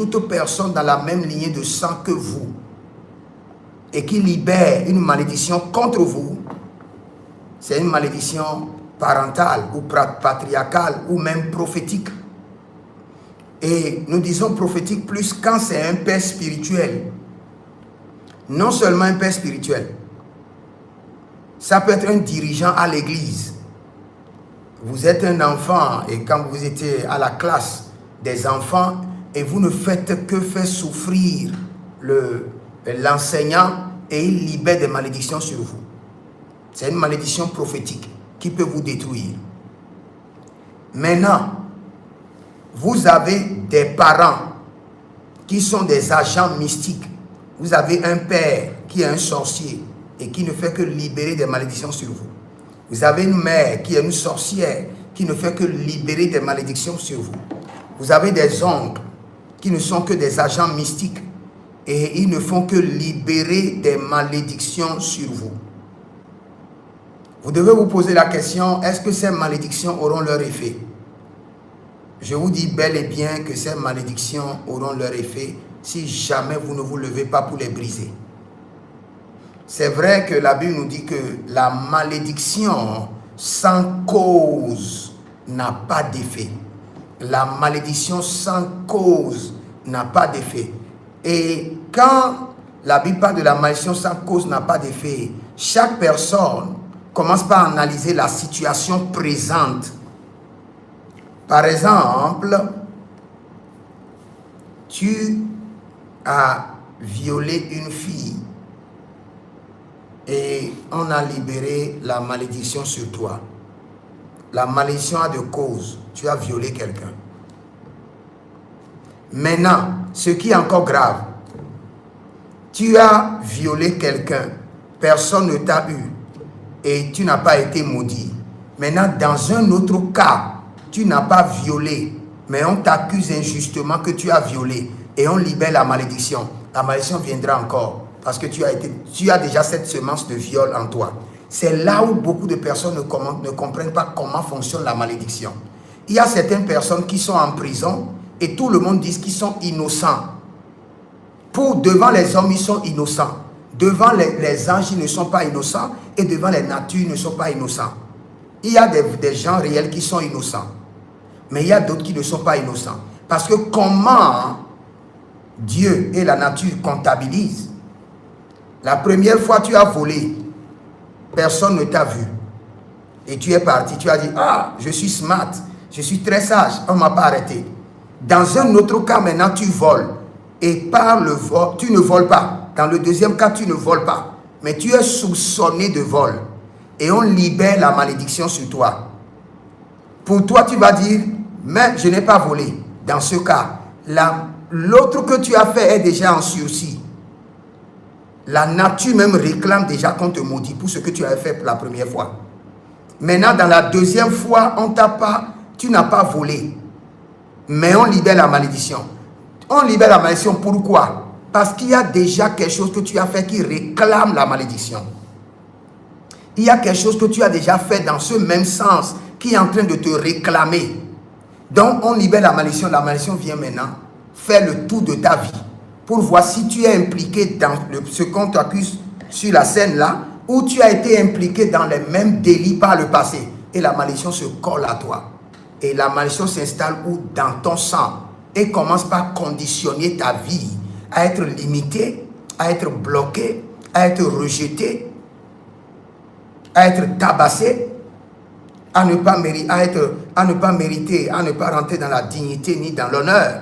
toute personne dans la même lignée de sang que vous et qui libère une malédiction contre vous, c'est une malédiction parentale ou patriarcale ou même prophétique. Et nous disons prophétique plus quand c'est un père spirituel. Non seulement un père spirituel. Ça peut être un dirigeant à l'église. Vous êtes un enfant et quand vous étiez à la classe des enfants et vous ne faites que faire souffrir l'enseignant et il libère des malédictions sur vous. C'est une malédiction prophétique qui peut vous détruire. Maintenant, vous avez des parents qui sont des agents mystiques. Vous avez un père qui est un sorcier et qui ne fait que libérer des malédictions sur vous. Vous avez une mère qui est une sorcière qui ne fait que libérer des malédictions sur vous. Vous avez des oncles qui ne sont que des agents mystiques et ils ne font que libérer des malédictions sur vous. Vous devez vous poser la question, est-ce que ces malédictions auront leur effet? Je vous dis bel et bien que ces malédictions auront leur effet si jamais vous ne vous levez pas pour les briser. C'est vrai que la Bible nous dit que la malédiction sans cause n'a pas d'effet. La malédiction sans cause n'a pas d'effet. Et quand la Bible parle de la malédiction sans cause n'a pas d'effet, chaque personne commence par analyser la situation présente. Par exemple, tu as violé une fille et on a libéré la malédiction sur toi. La malédiction a de cause. Tu as violé quelqu'un. Maintenant, ce qui est encore grave, tu as violé quelqu'un, personne ne t'a eu et tu n'as pas été maudit. Maintenant, dans un autre cas, tu n'as pas violé, mais on t'accuse injustement que tu as violé et on libère la malédiction. La malédiction viendra encore parce que tu as déjà cette semence de viol en toi. C'est là où beaucoup de personnes ne comprennent pas comment fonctionne la malédiction. Il y a certaines personnes qui sont en prison et tout le monde dit qu'ils sont innocents. Devant les hommes, ils sont innocents. Devant les anges, ils ne sont pas innocents. Et devant les natures, ils ne sont pas innocents. Il y a des gens réels qui sont innocents. Mais il y a d'autres qui ne sont pas innocents. Parce que comment Dieu et la nature comptabilisent? La première fois tu as volé, personne ne t'a vu. Et tu es parti, tu as dit, ah, je suis smart, je suis très sage, on ne m'a pas arrêté. Dans un autre cas, maintenant, tu voles. Et par le vol, tu ne voles pas. Dans le deuxième cas, tu ne voles pas. Mais tu es soupçonné de vol. Et on libère la malédiction sur toi. Pour toi, tu vas dire, mais je n'ai pas volé. Dans ce cas, l'autre que tu as fait est déjà en sursis. La nature même réclame déjà qu'on te maudit pour ce que tu avais fait la première fois. Maintenant, dans la deuxième fois, tu n'as pas volé. Mais on libère la malédiction. On libère la malédiction, pourquoi? Parce qu'il y a déjà quelque chose que tu as fait qui réclame la malédiction. Il y a quelque chose que tu as déjà fait dans ce même sens qui est en train de te réclamer. Donc, on libère la malédiction. La malédiction vient maintenant faire le tour de ta vie pour voir si tu es impliqué dans ce qu'on t'accuse sur la scène là ou tu as été impliqué dans les mêmes délits par le passé. Et la malédiction se colle à toi. Et la malédiction s'installe dans ton sang et commence par conditionner ta vie à être limitée, à être bloquée, à être rejetée, à être tabassée, à ne pas mériter, à ne pas rentrer dans la dignité ni dans l'honneur.